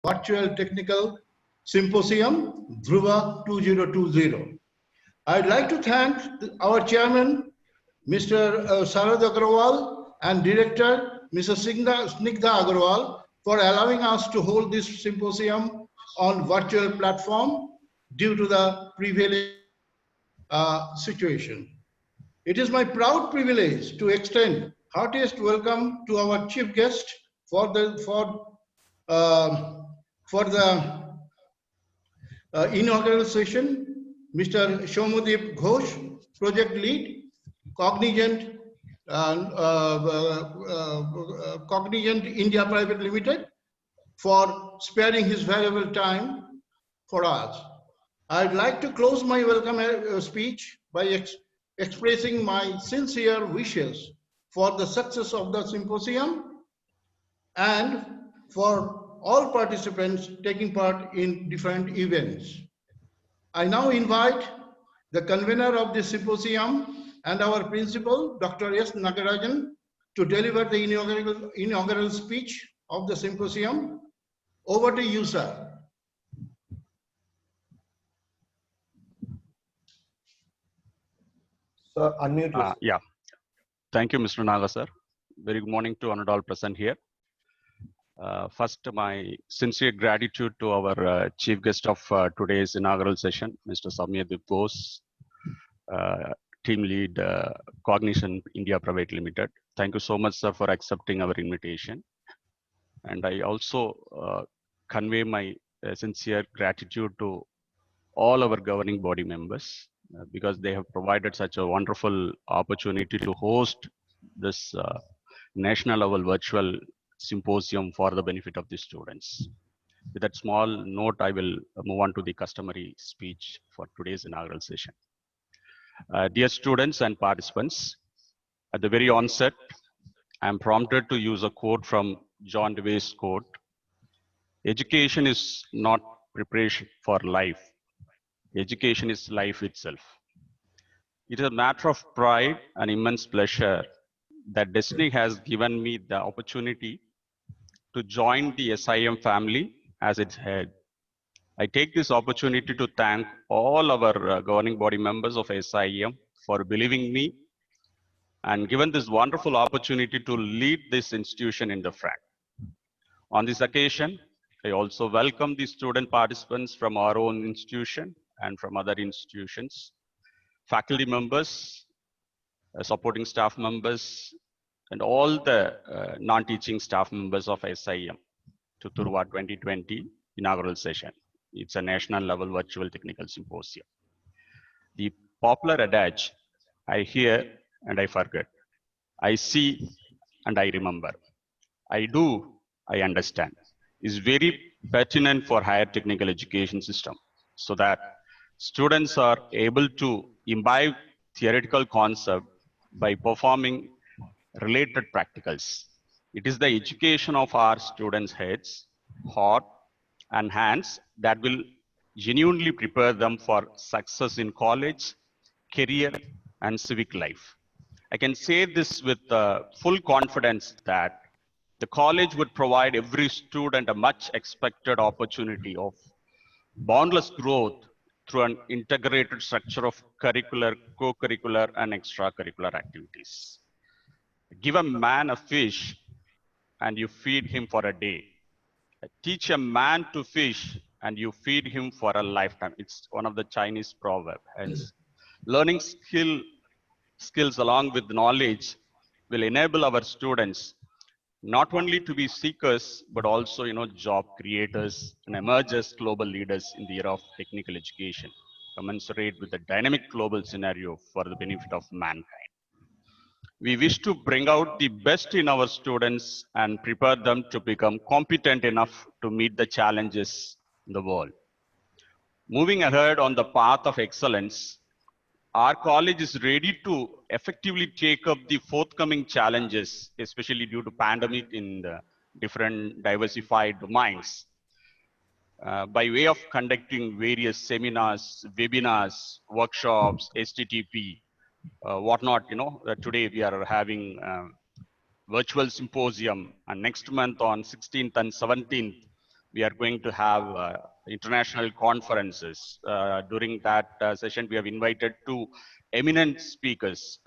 Virtual Technical Symposium, Dhruva 2020. I'd like to thank our chairman, Mr. Sarad Agrawal, and director, Mrs. Snigdha Agrawal, for allowing us to hold this symposium on virtual platform due to the prevailing situation. It is my proud privilege to extend heartiest welcome to our chief guest for the inaugural session, Mr. Shomadip Ghosh, project lead, Cognizant, Cognizant India Private Limited, for sparing his valuable time for us. I'd like to close my welcome speech by expressing my sincere wishes for the success of the symposium and for all participants taking part in different events. I now invite the convener of the symposium and our principal, Dr. S. Nagarajan, to deliver the inaugural speech of the symposium. Over to you, sir. Sir, unmute yourself. Yeah. Thank you, Mr. Naga, sir. Very good morning to all present here. First, my sincere gratitude to our chief guest of today's inaugural session, Mr. Soumyadip Bose, team lead, Cognizant India Private Limited. Thank you so much, sir, for accepting our invitation. And I also convey my sincere gratitude to all our governing body members because they have provided such a wonderful opportunity to host this national level virtual symposium for the benefit of the students. With that small note, I will move on to the customary speech for today's inaugural session. Dear students and participants, at the very onset, I am prompted to use a quote from John Dewey's quote, "Education is not preparation for life. Education is life itself." It is a matter of pride and immense pleasure that destiny has given me the opportunity to join the SIM family as its head. I take this opportunity to thank all our governing body members of SIM for believing me and given this wonderful opportunity to lead this institution in the front. On this occasion, I also welcome the student participants from our own institution and from other institutions, faculty members, supporting staff members, and all the non-teaching staff members of SIM to Dhruva 2020 inaugural session. It's a national level virtual technical symposium. The popular adage, I hear and I forget, I see and I remember, I do, I understand, is very pertinent for higher technical education system so that students are able to imbibe theoretical concept by performing related practicals. It is the education of our students' heads, heart, and hands that will genuinely prepare them for success in college, career, and civic life. I can say this with full confidence that the college would provide every student a much expected opportunity of boundless growth through an integrated structure of curricular, co-curricular, and extracurricular activities. Give a man a fish and you feed him for a day. Teach a man to fish and you feed him for a lifetime. It's one of the Chinese proverbs. Hence, learning skills along with knowledge will enable our students not only to be seekers, but also, job creators and emerge as global leaders in the era of technical education, commensurate with the dynamic global scenario for the benefit of mankind. We wish to bring out the best in our students and prepare them to become competent enough to meet the challenges in the world. Moving ahead on the path of excellence, our college is ready to effectively take up the forthcoming challenges, especially due to pandemic in the different diversified domains, by way of conducting various seminars, webinars, workshops, STTP, whatnot. Today we are having virtual symposium, and next month on 16th and 17th, we are going to have international conferences. During that session, we have invited two eminent speakers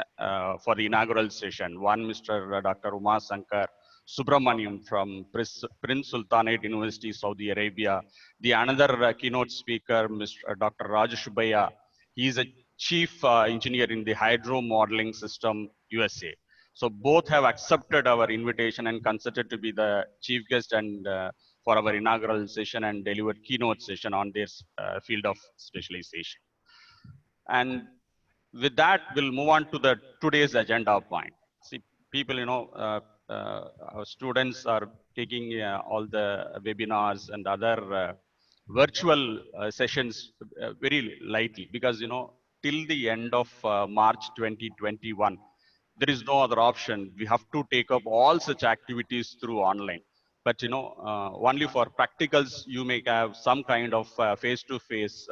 for the inaugural session. One, Mr. Dr. Uma Sankar Subramaniam from Prince Sultanate University, Saudi Arabia. The another keynote speaker, Mr. Dr. Rajesh Subbiah. He is a chief engineer in the hydro modeling system USA. So both have accepted our invitation and considered to be the chief guest and for our inaugural session and delivered keynote session on their field of specialization. And with that, we'll move on to the today's agenda point. See, people, our students are taking all the webinars and other virtual sessions very lightly because, till the end of March 2021, there is no other option. We have to take up all such activities through online. But only for practicals, you may have some kind of face-to-face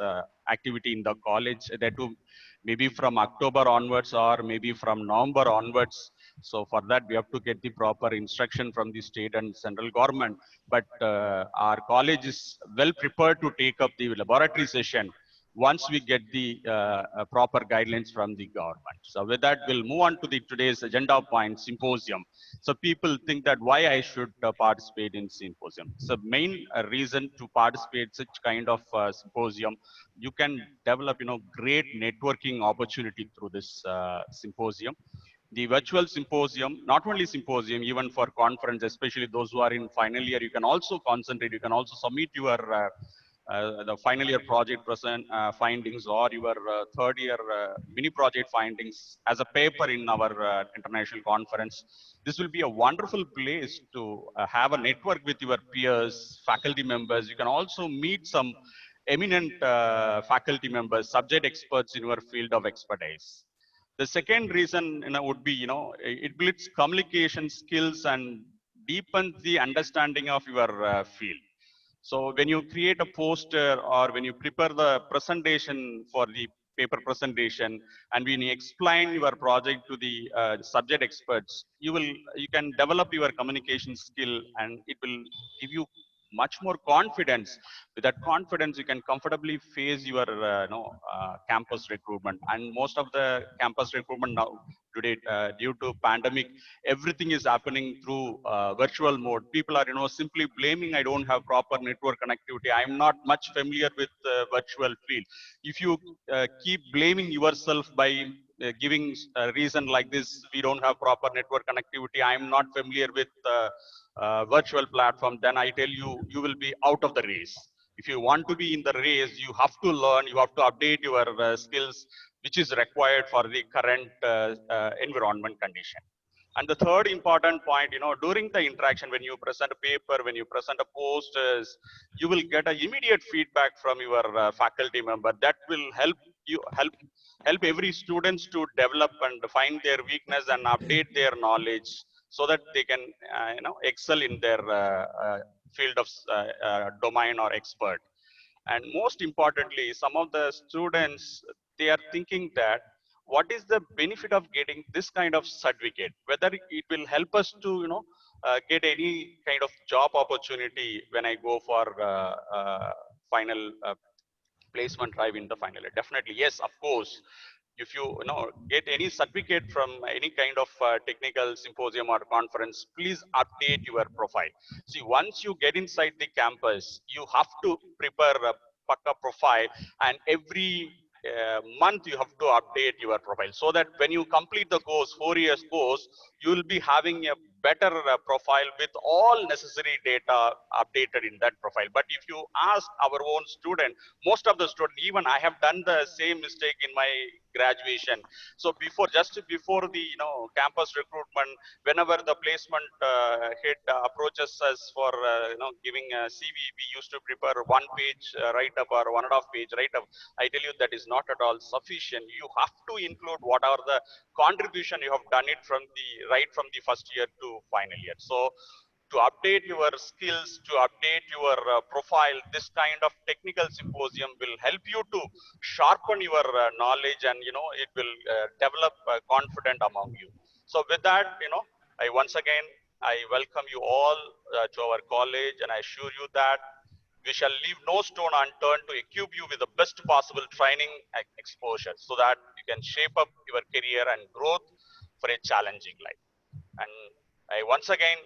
activity in the college. That too, maybe from October onwards or maybe from November onwards. So for that, we have to get the proper instruction from the state and central government. But our college is well prepared to take up the laboratory session once we get the proper guidelines from the government. So with that, we'll move on to the today's agenda point, symposium. So people think that why I should participate in symposium. So main reason to participate such kind of symposium, you can develop, great networking opportunity through this symposium. The virtual symposium, not only symposium, even for conference, especially those who are in final year, you can also concentrate, you can also submit your the final year project present findings or your third year mini project findings as a paper in our international conference. This will be a wonderful place to have a network with your peers, faculty members. You can also meet some eminent faculty members, subject experts in your field of expertise. The second reason would be, it builds communication skills and deepens the understanding of your field. So when you create a poster or when you prepare the presentation for the paper presentation and when you explain your project to the subject experts, you can develop your communication skill and it will give you much more confidence. With that confidence, you can comfortably face your campus recruitment. And most of the campus recruitment now today, due to pandemic, everything is happening through virtual mode. People are simply blaming, I don't have proper network connectivity, I'm not much familiar with virtual field. If you keep blaming yourself by giving a reason like this, we don't have proper network connectivity, I'm not familiar with virtual platform, then I tell you, you will be out of the race. If you want to be in the race, you have to learn, you have to update your skills, which is required for the current environment condition. And the third important point, during the interaction, when you present a paper, when you present a posters, you will get an immediate feedback from your faculty member. That will help you, help every students to develop and find their weakness and update their knowledge so that they can, excel in their field of domain or expert. And most importantly, some of the students, they are thinking that what is the benefit of getting this kind of certificate, whether it will help us to get any kind of job opportunity when I go for final placement drive in the final year. Definitely yes, of course. If you get any certificate from any kind of technical symposium or conference, please update your profile. See, once you get inside the campus, you have to prepare a Pakka profile, and every month you have to update your profile so that when you complete the course, 4 years course, you will be having a better profile with all necessary data updated in that profile. But if you ask our own student, most of the student, even I have done the same mistake in my graduation. So just before the campus recruitment, whenever the placement head approaches us for giving a CV, we used to prepare 1 page write up or 1.5 page write up. I tell you, that is not at all sufficient. You have to include what are the contribution you have done it from the right from the first year to final year. So to update your skills, to update your profile, this kind of technical symposium will help you to sharpen your knowledge, and it will develop confidence among you. So with that, I once again, I welcome you all to our college, and I assure you that We shall leave no stone unturned to equip you with the best possible training and exposure so that you can shape up your career and growth for a challenging life. And I once again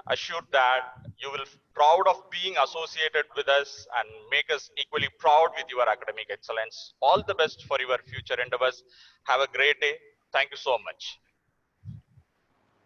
assured that you will be proud of being associated with us and make us equally proud with your academic excellence. All the best for your future endeavors. Have a great day. Thank you so much.